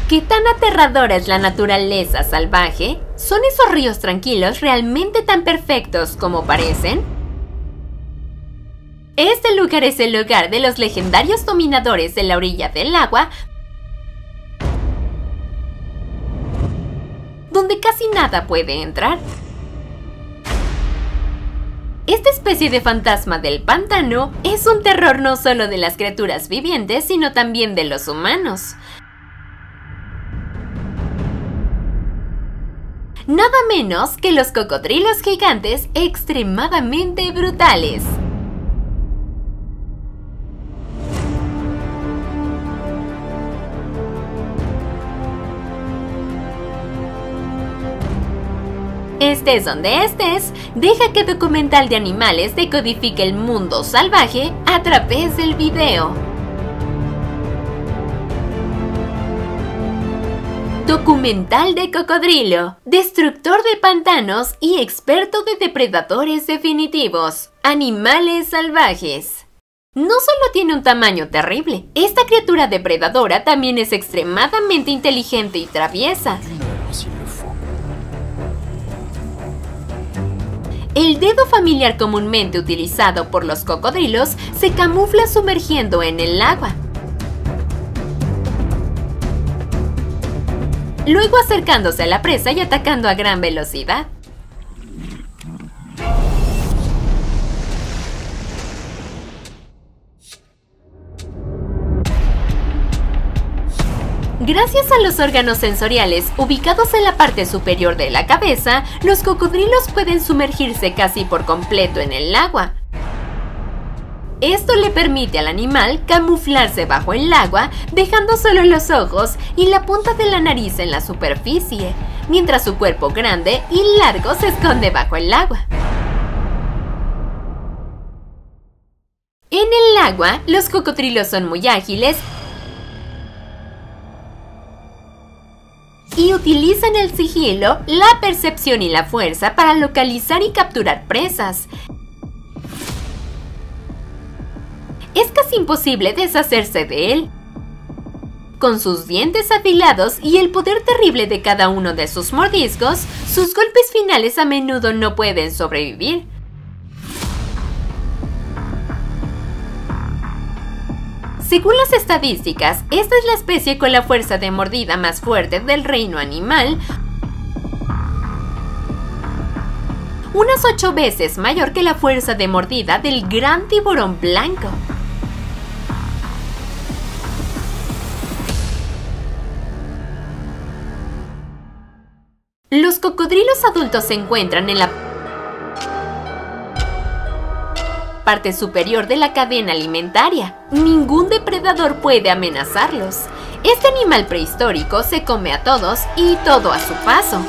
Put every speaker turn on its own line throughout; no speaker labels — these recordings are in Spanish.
¿Qué tan aterradora es la naturaleza salvaje? ¿Son esos ríos tranquilos realmente tan perfectos como parecen? Este lugar es el hogar de los legendarios dominadores de la orilla del agua, donde casi nada puede entrar. Esta especie de fantasma del pantano es un terror no solo de las criaturas vivientes, sino también de los humanos. Nada menos que los cocodrilos gigantes extremadamente brutales. Estés donde estés, deja que Documental de Animales decodifique el mundo salvaje a través del video. Documental de cocodrilo, destructor de pantanos y experto de depredadores definitivos. Animales salvajes. No solo tiene un tamaño terrible, esta criatura depredadora también es extremadamente inteligente y traviesa. El dedo familiar comúnmente utilizado por los cocodrilos se camufla sumergiendo en el agua, luego acercándose a la presa y atacando a gran velocidad. Gracias a los órganos sensoriales ubicados en la parte superior de la cabeza, los cocodrilos pueden sumergirse casi por completo en el agua. Esto le permite al animal camuflarse bajo el agua, dejando solo los ojos y la punta de la nariz en la superficie, mientras su cuerpo grande y largo se esconde bajo el agua. En el agua, los cocodrilos son muy ágiles y utilizan el sigilo, la percepción y la fuerza para localizar y capturar presas. Es casi imposible deshacerse de él. Con sus dientes afilados y el poder terrible de cada uno de sus mordiscos, sus golpes finales a menudo no pueden sobrevivir. Según las estadísticas, esta es la especie con la fuerza de mordida más fuerte del reino animal, unas 8 veces mayor que la fuerza de mordida del gran tiburón blanco. Los cocodrilos adultos se encuentran en la parte superior de la cadena alimentaria. Ningún depredador puede amenazarlos. Este animal prehistórico se come a todos y todo a su paso.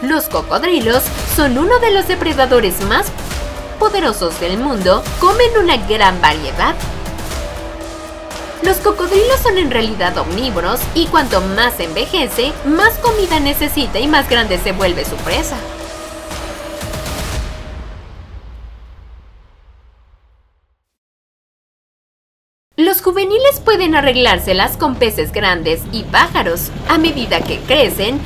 Los cocodrilos son uno de los depredadores más poderosos del mundo, comen una gran variedad. Los cocodrilos son en realidad omnívoros y cuanto más envejece, más comida necesita y más grande se vuelve su presa. Los juveniles pueden arreglárselas con peces grandes y pájaros. A medida que crecen,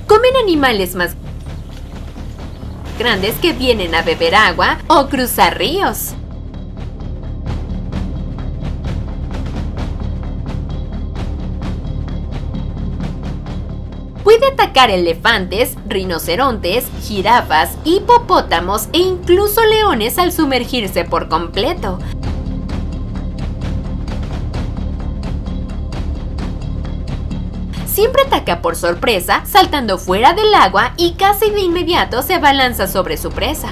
comen animales más grandes que vienen a beber agua o cruzar ríos. Puede atacar elefantes, rinocerontes, jirafas, hipopótamos e incluso leones al sumergirse por completo. Siempre ataca por sorpresa, saltando fuera del agua y casi de inmediato se abalanza sobre su presa.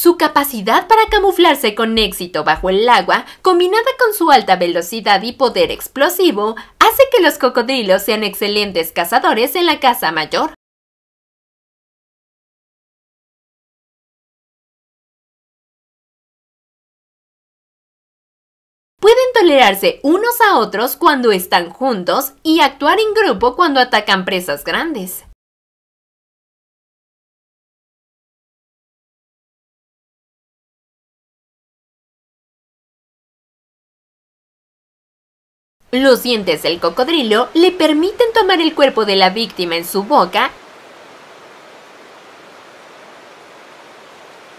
Su capacidad para camuflarse con éxito bajo el agua, combinada con su alta velocidad y poder explosivo, hace que los cocodrilos sean excelentes cazadores en la caza mayor. Pueden tolerarse unos a otros cuando están juntos y actuar en grupo cuando atacan presas grandes. Los dientes del cocodrilo le permiten tomar el cuerpo de la víctima en su boca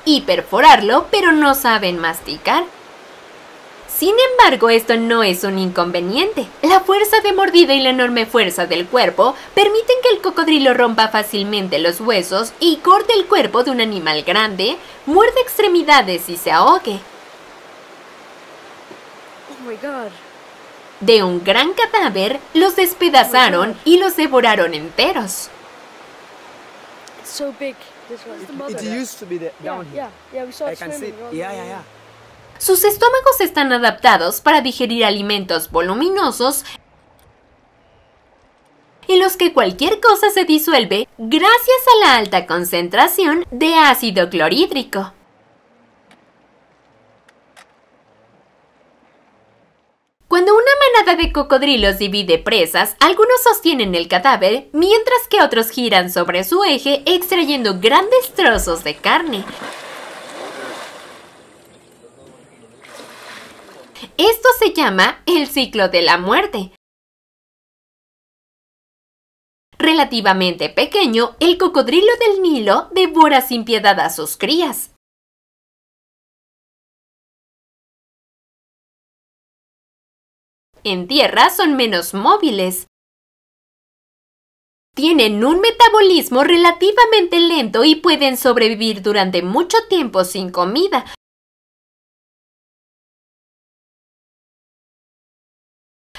y perforarlo, pero no saben masticar. Sin embargo, esto no es un inconveniente. La fuerza de mordida y la enorme fuerza del cuerpo permiten que el cocodrilo rompa fácilmente los huesos y corte el cuerpo de un animal grande, muerde extremidades y se ahogue.
Oh my God.
De un gran cadáver, los despedazaron y los devoraron enteros.
It's so big. This one.
It used to be down here.
Yeah. We saw
I
it
can see.
swimming.
Yeah.
Sus estómagos están adaptados para digerir alimentos voluminosos en los que cualquier cosa se disuelve gracias a la alta concentración de ácido clorhídrico. Cuando una manada de cocodrilos divide presas, algunos sostienen el cadáver, mientras que otros giran sobre su eje extrayendo grandes trozos de carne. Esto se llama el ciclo de la muerte. Relativamente pequeño, el cocodrilo del Nilo devora sin piedad a sus crías. En tierra son menos móviles. Tienen un metabolismo relativamente lento y pueden sobrevivir durante mucho tiempo sin comida.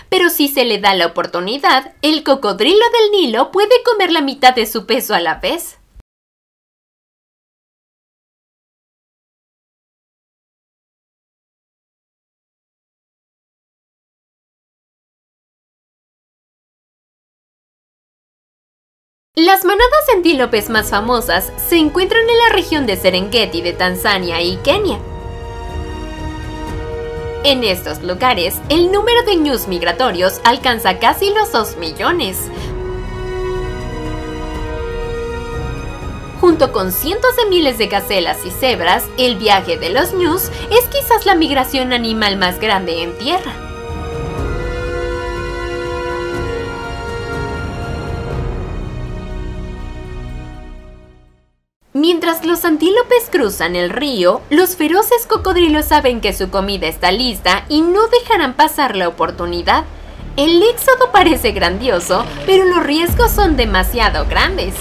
Pero si se le da la oportunidad, el cocodrilo del Nilo puede comer la mitad de su peso a la vez. Las manadas de antílopes más famosas se encuentran en la región de Serengeti de Tanzania y Kenia. En estos lugares, el número de ñus migratorios alcanza casi los 2 millones. Junto con cientos de miles de gacelas y cebras, el viaje de los ñus es quizás la migración animal más grande en tierra. Mientras los antílopes cruzan el río, los feroces cocodrilos saben que su comida está lista y no dejarán pasar la oportunidad. El éxodo parece grandioso, pero los riesgos son demasiado grandes.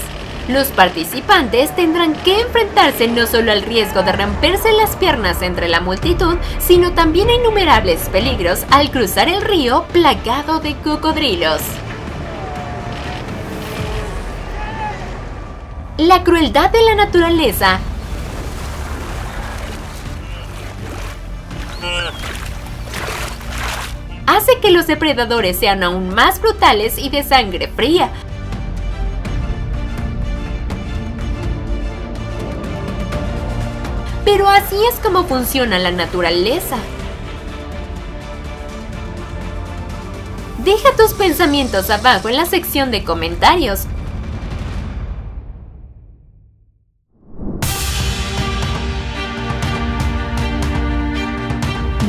Los participantes tendrán que enfrentarse no solo al riesgo de romperse las piernas entre la multitud, sino también a innumerables peligros al cruzar el río plagado de cocodrilos. La crueldad de la naturaleza hace que los depredadores sean aún más brutales y de sangre fría. Pero así es como funciona la naturaleza. Deja tus pensamientos abajo en la sección de comentarios.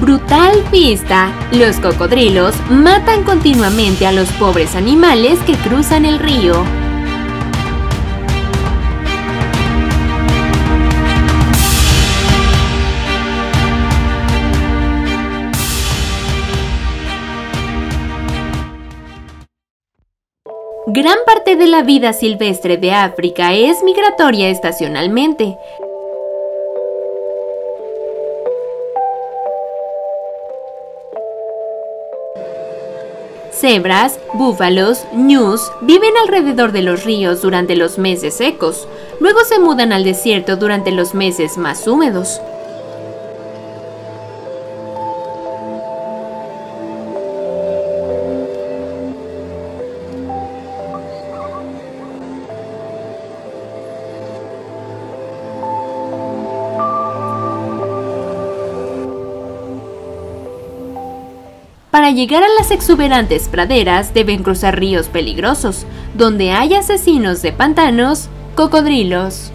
Brutal vista. Los cocodrilos matan continuamente a los pobres animales que cruzan el río. Gran parte de la vida silvestre de África es migratoria estacionalmente. cebras, búfalos, ñus viven alrededor de los ríos durante los meses secos. Luego se mudan al desierto durante los meses más húmedos. Para llegar a las exuberantes praderas deben cruzar ríos peligrosos, donde hay asesinos de pantanos, cocodrilos.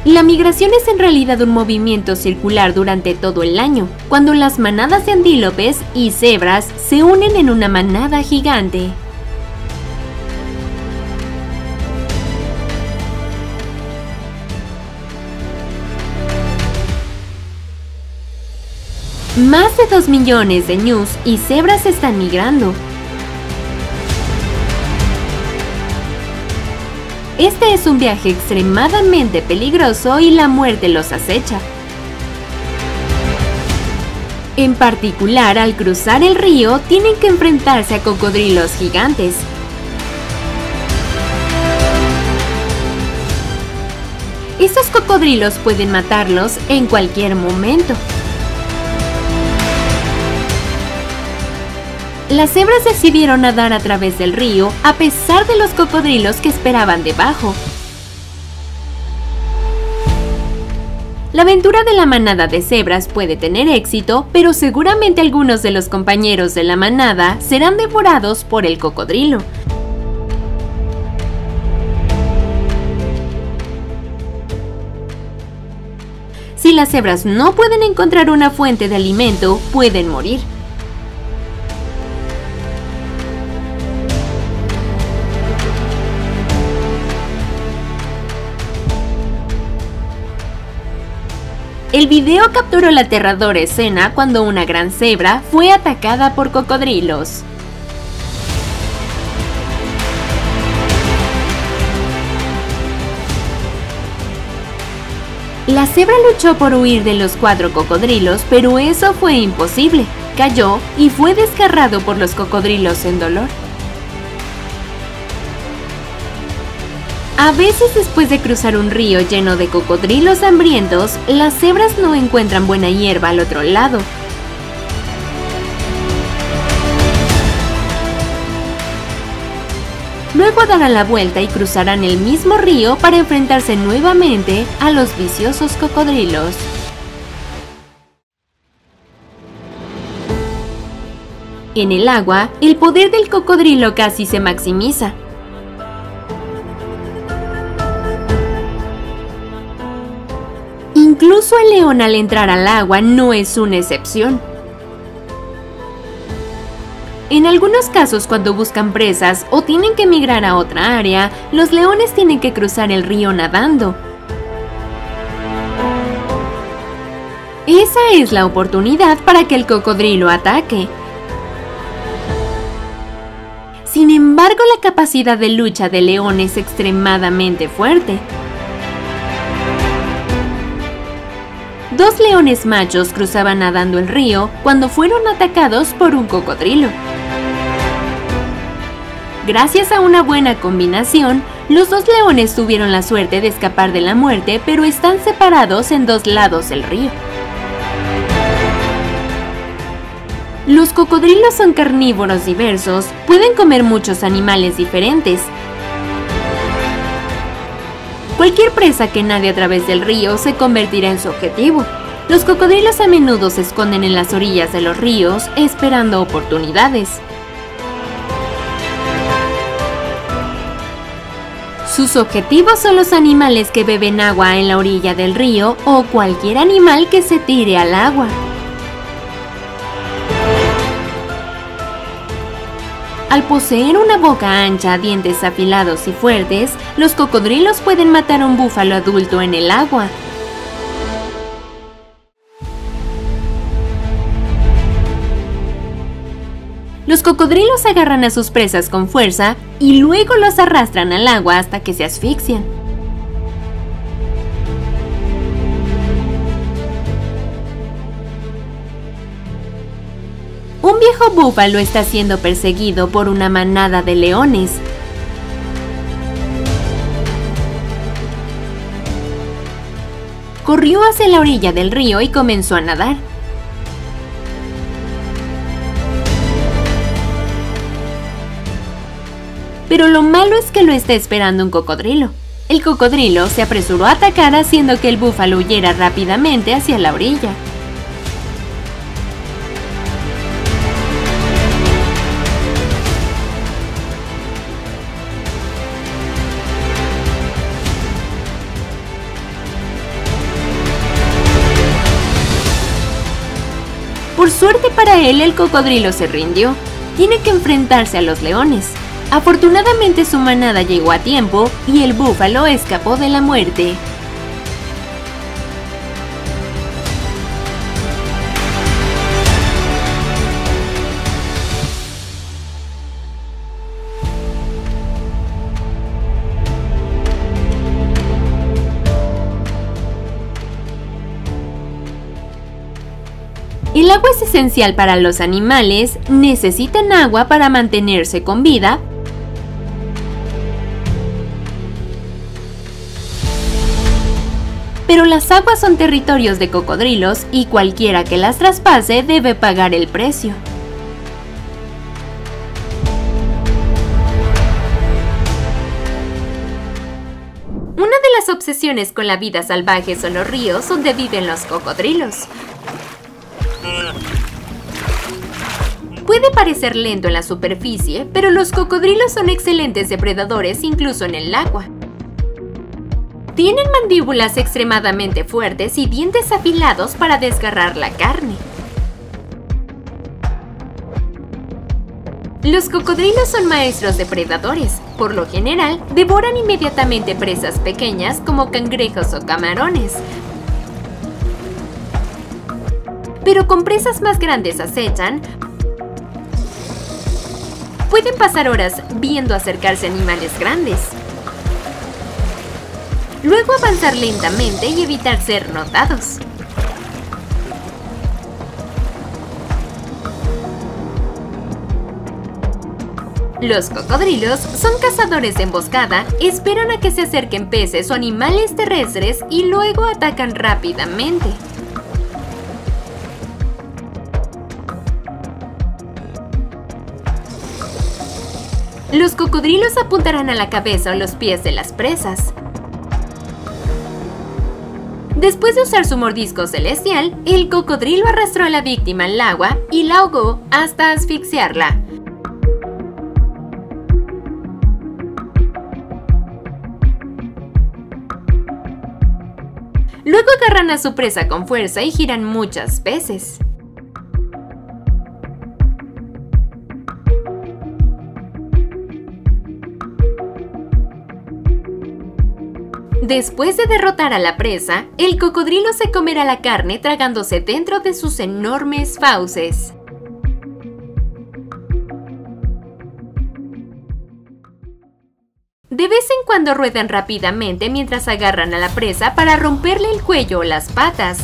La migración es en realidad un movimiento circular durante todo el año, cuando las manadas de antílopes y cebras se unen en una manada gigante. Más de 2 millones de ñus y cebras están migrando. Este es un viaje extremadamente peligroso y la muerte los acecha. En particular, al cruzar el río, tienen que enfrentarse a cocodrilos gigantes. Estos cocodrilos pueden matarlos en cualquier momento. Las cebras decidieron nadar a través del río a pesar de los cocodrilos que esperaban debajo. La aventura de la manada de cebras puede tener éxito, pero seguramente algunos de los compañeros de la manada serán devorados por el cocodrilo. Si las cebras no pueden encontrar una fuente de alimento, pueden morir. El video capturó la aterradora escena cuando una gran cebra fue atacada por cocodrilos. La cebra luchó por huir de los 4 cocodrilos, pero eso fue imposible. Cayó y fue desgarrado por los cocodrilos en dolor. A veces, después de cruzar un río lleno de cocodrilos hambrientos, las cebras no encuentran buena hierba al otro lado. Luego darán la vuelta y cruzarán el mismo río para enfrentarse nuevamente a los viciosos cocodrilos. En el agua, el poder del cocodrilo casi se maximiza. Incluso el león al entrar al agua no es una excepción. En algunos casos, cuando buscan presas o tienen que migrar a otra área, los leones tienen que cruzar el río nadando. Esa es la oportunidad para que el cocodrilo ataque. Sin embargo, la capacidad de lucha del león es extremadamente fuerte. 2 leones machos cruzaban nadando el río cuando fueron atacados por un cocodrilo. Gracias a una buena combinación, los 2 leones tuvieron la suerte de escapar de la muerte, pero están separados en 2 lados del río. Los cocodrilos son carnívoros diversos, pueden comer muchos animales diferentes. Cualquier presa que nade a través del río se convertirá en su objetivo. Los cocodrilos a menudo se esconden en las orillas de los ríos esperando oportunidades. Sus objetivos son los animales que beben agua en la orilla del río o cualquier animal que se tire al agua. Al poseer una boca ancha, dientes afilados y fuertes, los cocodrilos pueden matar a un búfalo adulto en el agua. Los cocodrilos agarran a sus presas con fuerza y luego los arrastran al agua hasta que se asfixian. Un viejo búfalo está siendo perseguido por una manada de leones. Corrió hacia la orilla del río y comenzó a nadar. Pero lo malo es que lo está esperando un cocodrilo. El cocodrilo se apresuró a atacar haciendo que el búfalo huyera rápidamente hacia la orilla. Por suerte para él, el cocodrilo se rindió. Tiene que enfrentarse a los leones. Afortunadamente su manada llegó a tiempo y el búfalo escapó de la muerte. El agua es esencial para los animales, necesitan agua para mantenerse con vida, pero las aguas son territorios de cocodrilos y cualquiera que las traspase debe pagar el precio. Una de las obsesiones con la vida salvaje son los ríos donde viven los cocodrilos. Puede parecer lento en la superficie, pero los cocodrilos son excelentes depredadores incluso en el agua. Tienen mandíbulas extremadamente fuertes y dientes afilados para desgarrar la carne. Los cocodrilos son maestros depredadores. Por lo general, devoran inmediatamente presas pequeñas como cangrejos o camarones. Pero con presas más grandes acechan. Pueden pasar horas viendo acercarse animales grandes. Luego avanzar lentamente y evitar ser notados. Los cocodrilos son cazadores de emboscada, esperan a que se acerquen peces o animales terrestres y luego atacan rápidamente. Los cocodrilos apuntarán a la cabeza o los pies de las presas. Después de usar su mordisco celestial, el cocodrilo arrastró a la víctima al agua y la ahogó hasta asfixiarla. Luego agarran a su presa con fuerza y giran muchas veces. Después de derrotar a la presa, el cocodrilo se comerá la carne tragándose dentro de sus enormes fauces. De vez en cuando ruedan rápidamente mientras agarran a la presa para romperle el cuello o las patas.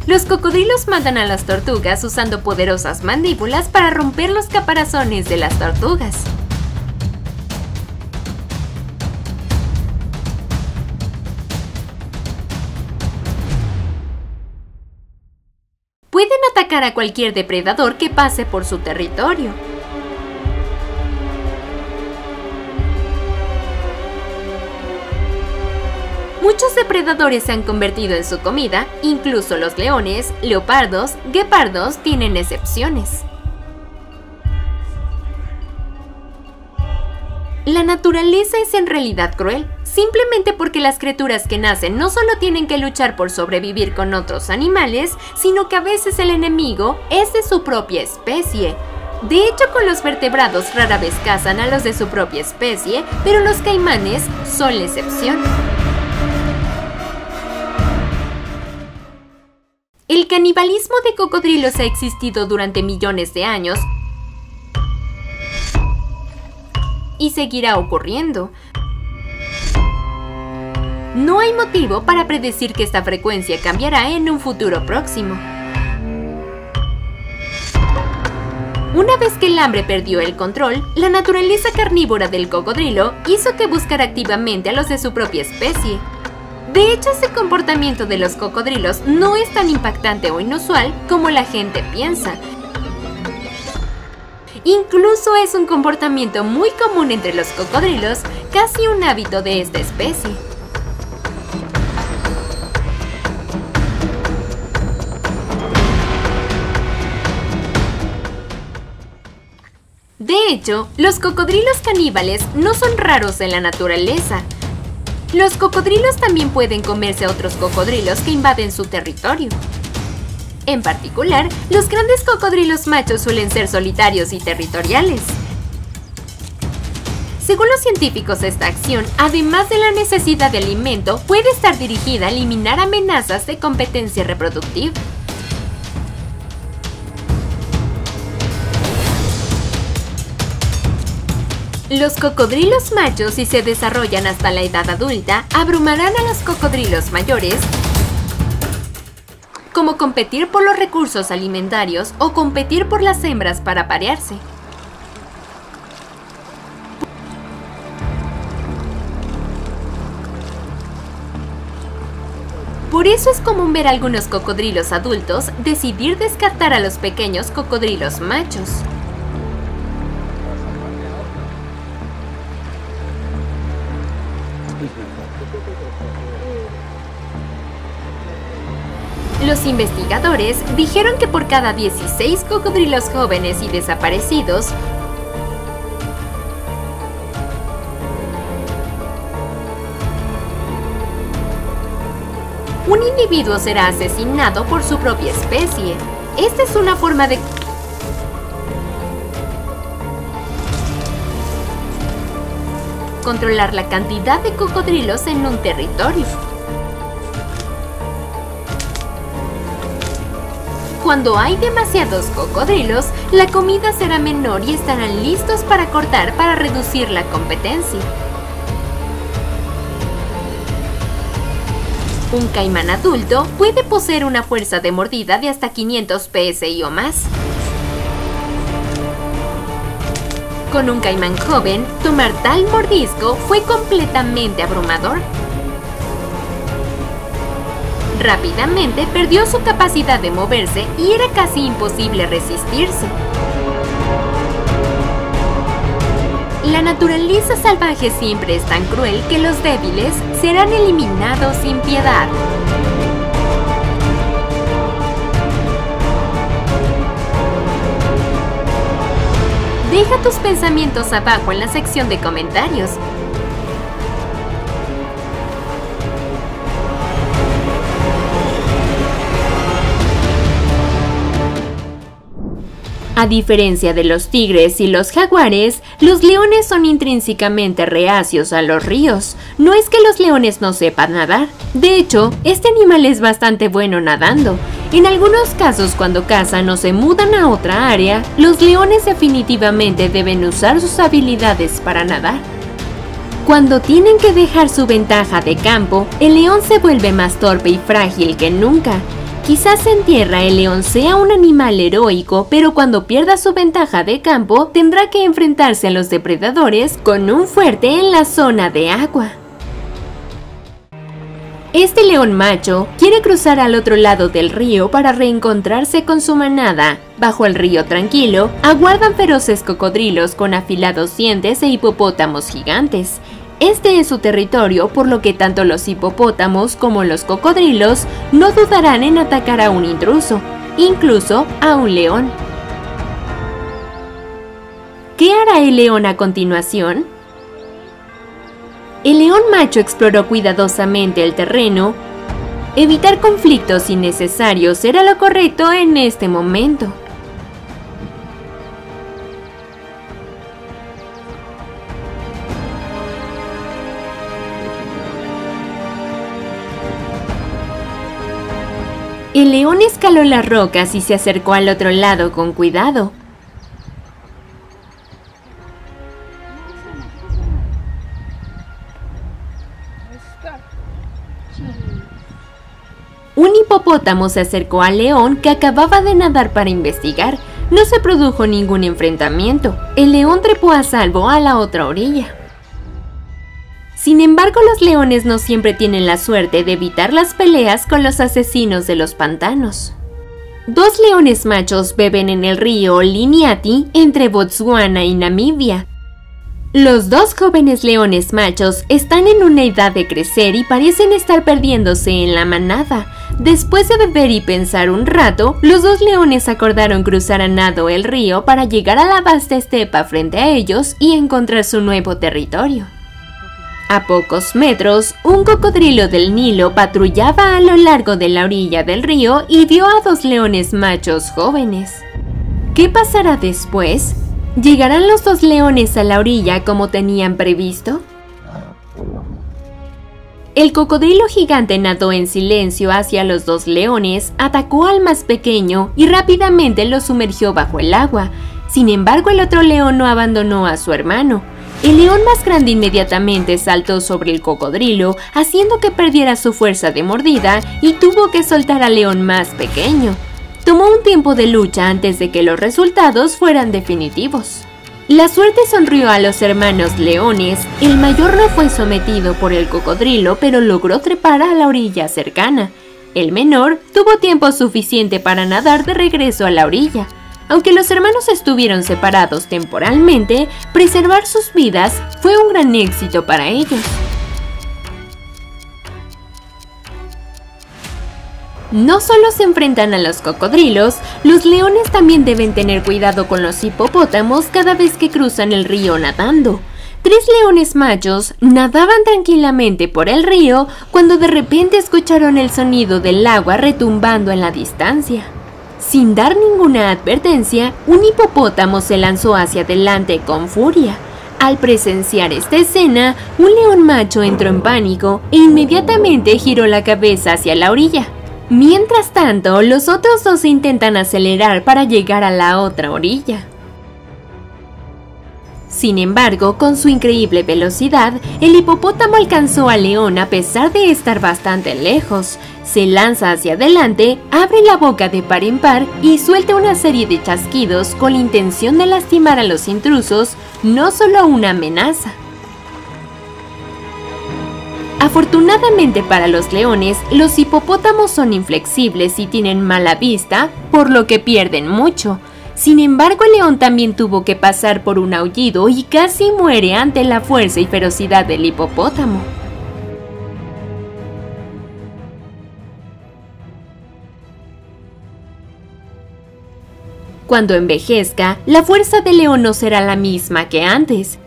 Los cocodrilos matan a las tortugas usando poderosas mandíbulas para romper los caparazones de las tortugas. Pueden atacar a cualquier depredador que pase por su territorio. Muchos depredadores se han convertido en su comida, incluso los leones, leopardos, guepardos tienen excepciones. La naturaleza es en realidad cruel, simplemente porque las criaturas que nacen no solo tienen que luchar por sobrevivir con otros animales, sino que a veces el enemigo es de su propia especie. De hecho, con los vertebrados rara vez cazan a los de su propia especie, pero los caimanes son la excepción. El canibalismo de cocodrilos ha existido durante millones de años y seguirá ocurriendo. No hay motivo para predecir que esta frecuencia cambiará en un futuro próximo. Una vez que el hambre perdió el control, la naturaleza carnívora del cocodrilo hizo que buscara activamente a los de su propia especie. De hecho, ese comportamiento de los cocodrilos no es tan impactante o inusual como la gente piensa. Incluso es un comportamiento muy común entre los cocodrilos, casi un hábito de esta especie. De hecho, los cocodrilos caníbales no son raros en la naturaleza. Los cocodrilos también pueden comerse a otros cocodrilos que invaden su territorio. En particular, los grandes cocodrilos machos suelen ser solitarios y territoriales. Según los científicos, esta acción, además de la necesidad de alimento, puede estar dirigida a eliminar amenazas de competencia reproductiva. Los cocodrilos machos, si se desarrollan hasta la edad adulta, abrumarán a los cocodrilos mayores, como competir por los recursos alimentarios o competir por las hembras para aparearse. Por eso es común ver a algunos cocodrilos adultos decidir descartar a los pequeños cocodrilos machos. Los investigadores dijeron que por cada 16 cocodrilos jóvenes y desaparecidos, un individuo será asesinado por su propia especie. Esta es una forma de controlar la cantidad de cocodrilos en un territorio. Cuando hay demasiados cocodrilos, la comida será menor y estarán listos para cortar para reducir la competencia. Un caimán adulto puede poseer una fuerza de mordida de hasta 500 psi o más. Con un caimán joven, tomar tal mordisco fue completamente abrumador. Rápidamente perdió su capacidad de moverse y era casi imposible resistirse. La naturaleza salvaje siempre es tan cruel que los débiles serán eliminados sin piedad. Deja tus pensamientos abajo en la sección de comentarios. A diferencia de los tigres y los jaguares, los leones son intrínsecamente reacios a los ríos. No es que los leones no sepan nadar. De hecho, este animal es bastante bueno nadando. En algunos casos, cuando cazan o se mudan a otra área, los leones definitivamente deben usar sus habilidades para nadar. Cuando tienen que dejar su ventaja de campo, el león se vuelve más torpe y frágil que nunca. Quizás en tierra el león sea un animal heroico, pero cuando pierda su ventaja de campo, tendrá que enfrentarse a los depredadores con un fuerte en la zona de agua. Este león macho quiere cruzar al otro lado del río para reencontrarse con su manada. Bajo el río tranquilo, aguardan feroces cocodrilos con afilados dientes e hipopótamos gigantes. Este es su territorio, por lo que tanto los hipopótamos como los cocodrilos no dudarán en atacar a un intruso, incluso a un león. ¿Qué hará el león a continuación? El león macho exploró cuidadosamente el terreno. Evitar conflictos innecesarios era lo correcto en este momento. El león escaló las rocas y se acercó al otro lado con cuidado. Un hipopótamo se acercó al león que acababa de nadar para investigar. No se produjo ningún enfrentamiento. El león trepó a salvo a la otra orilla. Sin embargo, los leones no siempre tienen la suerte de evitar las peleas con los asesinos de los pantanos. Dos leones machos beben en el río Liniati entre Botsuana y Namibia. Los dos jóvenes leones machos están en una edad de crecer y parecen estar perdiéndose en la manada. Después de beber y pensar un rato, los dos leones acordaron cruzar a nado el río para llegar a la vasta estepa frente a ellos y encontrar su nuevo territorio. A pocos metros, un cocodrilo del Nilo patrullaba a lo largo de la orilla del río y vio a dos leones machos jóvenes. ¿Qué pasará después? ¿Llegarán los dos leones a la orilla como tenían previsto? El cocodrilo gigante nadó en silencio hacia los dos leones, atacó al más pequeño y rápidamente lo sumergió bajo el agua. Sin embargo, el otro león no abandonó a su hermano. El león más grande inmediatamente saltó sobre el cocodrilo, haciendo que perdiera su fuerza de mordida y tuvo que soltar al león más pequeño. Tomó un tiempo de lucha antes de que los resultados fueran definitivos. La suerte sonrió a los hermanos leones. El mayor no fue sometido por el cocodrilo, pero logró trepar a la orilla cercana. El menor tuvo tiempo suficiente para nadar de regreso a la orilla. Aunque los hermanos estuvieron separados temporalmente, preservar sus vidas fue un gran éxito para ellos. No solo se enfrentan a los cocodrilos, los leones también deben tener cuidado con los hipopótamos cada vez que cruzan el río nadando. Tres leones machos nadaban tranquilamente por el río cuando de repente escucharon el sonido del agua retumbando en la distancia. Sin dar ninguna advertencia, un hipopótamo se lanzó hacia adelante con furia. Al presenciar esta escena, un león macho entró en pánico e inmediatamente giró la cabeza hacia la orilla. Mientras tanto, los otros dos intentan acelerar para llegar a la otra orilla. Sin embargo, con su increíble velocidad, el hipopótamo alcanzó al león a pesar de estar bastante lejos. Se lanza hacia adelante, abre la boca de par en par y suelta una serie de chasquidos con la intención de lastimar a los intrusos, no solo una amenaza. Afortunadamente para los leones, los hipopótamos son inflexibles y tienen mala vista, por lo que pierden mucho. Sin embargo, el león también tuvo que pasar por un aullido y casi muere ante la fuerza y ferocidad del hipopótamo. Cuando envejezca, la fuerza del león no será la misma que antes.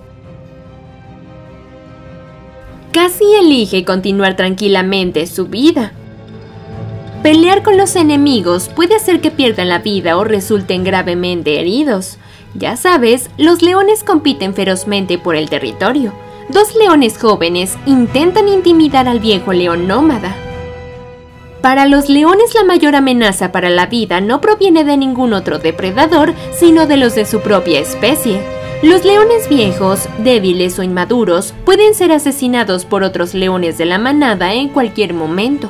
Casi elige continuar tranquilamente su vida. Pelear con los enemigos puede hacer que pierdan la vida o resulten gravemente heridos. Ya sabes, los leones compiten ferozmente por el territorio. Dos leones jóvenes intentan intimidar al viejo león nómada. Para los leones, la mayor amenaza para la vida no proviene de ningún otro depredador, sino de los de su propia especie. Los leones viejos, débiles o inmaduros pueden ser asesinados por otros leones de la manada en cualquier momento.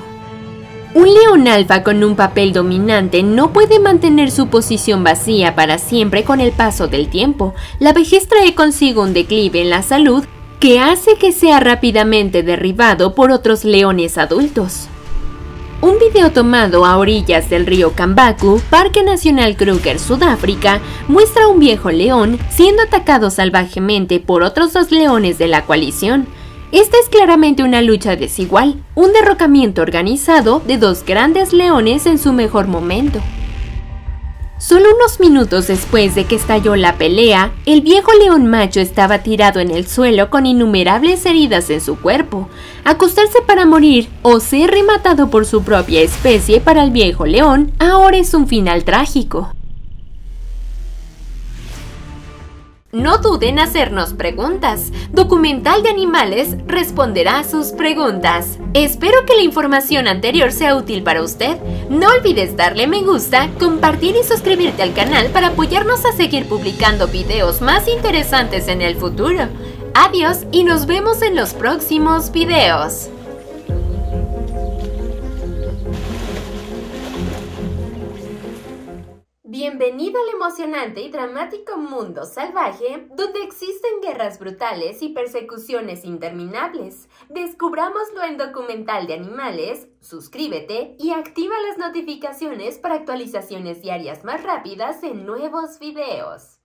Un león alfa con un papel dominante no puede mantener su posición vacía para siempre con el paso del tiempo. La vejez trae consigo un declive en la salud que hace que sea rápidamente derribado por otros leones adultos. Un video tomado a orillas del río Kambaku, Parque Nacional Kruger, Sudáfrica, muestra a un viejo león siendo atacado salvajemente por otros dos leones de la coalición. Esta es claramente una lucha desigual, un derrocamiento organizado de dos grandes leones en su mejor momento. Solo unos minutos después de que estalló la pelea, el viejo león macho estaba tirado en el suelo con innumerables heridas en su cuerpo. Acostarse para morir o ser rematado por su propia especie para el viejo león ahora es un final trágico. No duden en hacernos preguntas. Documental de Animales responderá a sus preguntas. Espero que la información anterior sea útil para usted. No olvides darle me gusta, compartir y suscribirte al canal para apoyarnos a seguir publicando videos más interesantes en el futuro. Adiós y nos vemos en los próximos videos. Bienvenido al emocionante y dramático mundo salvaje, donde existen guerras brutales y persecuciones interminables. Descubrámoslo en Documental de Animales. Suscríbete y activa las notificaciones para actualizaciones diarias más rápidas en nuevos videos.